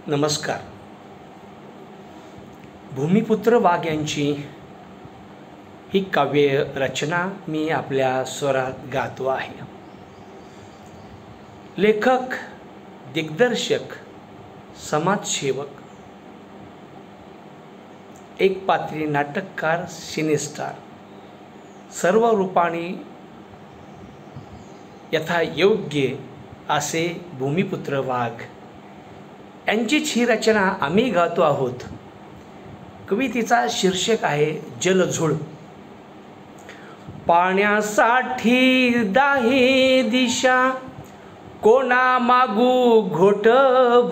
नमस्कार. भूमिपुत्र वाघ यांची ही काव्य रचना मी आपल्या स्वरात गातो आहे. लेखक, दिग्दर्शक, समाजसेवक, एक पात्री नाटककार, सिनेस्टार, सर्व रूपाने यथायोग्य असे भूमिपुत्र वाघ यांचीच ही रचना आम्ही गातो आहोत. कवितेचा शीर्षक आहे जलझुळ. पाण्यासाठी दाही दिशा, कोणा मागू घोट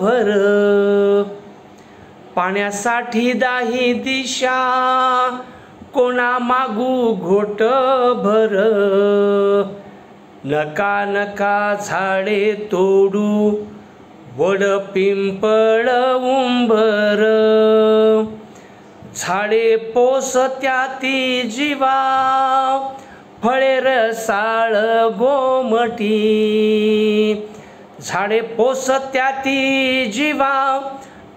भर. पाण्यासाठी दाही दिशा, कोणा मागू घोट भर. नका नका झाडे तोडू, वड पिंपळ उंबर. झाडे पोसत्याती जीवा, फळे रसाळ गोमटी. झाडे पोसत्याती जीवा,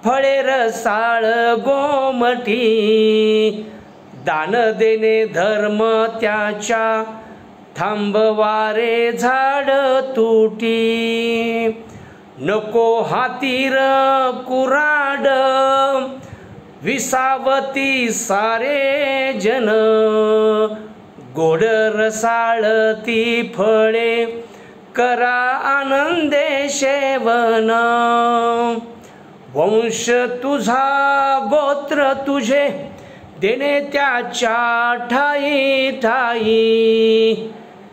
फळे रसाळ गोमटी. दान देणे धर्म त्याच्या, थांबवारे झाड तुटी. नको हातीर कुराड, विसावती सारे जन. गोड रसाळती फळे, करा आनंदे सेवन. वंश तुझा गोत्र तुझे, देणे त्याच्या ठाई ठाई.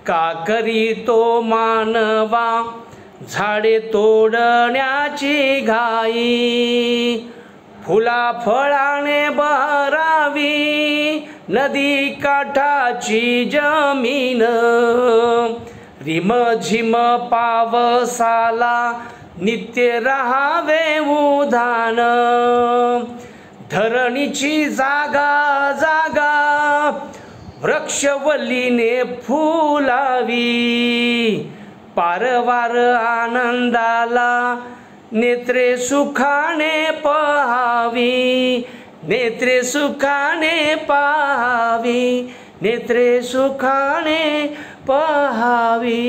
का करी तो मानवा, झाडे तोडण्याची घाई. फुला फळाने बहरावी, नदी काठाची जमीन. रिम झिम पावसाला, नित्य राहावे उधाण. धरणीची जागा जागा, वृक्षवल्लीने फुलावी. पारवार आनंदाला, नेत्रे सुखाने पहावी. नेत्रे सुखाने पहावी, नेत्रे सुखाने पहावी.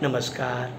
नमस्कार.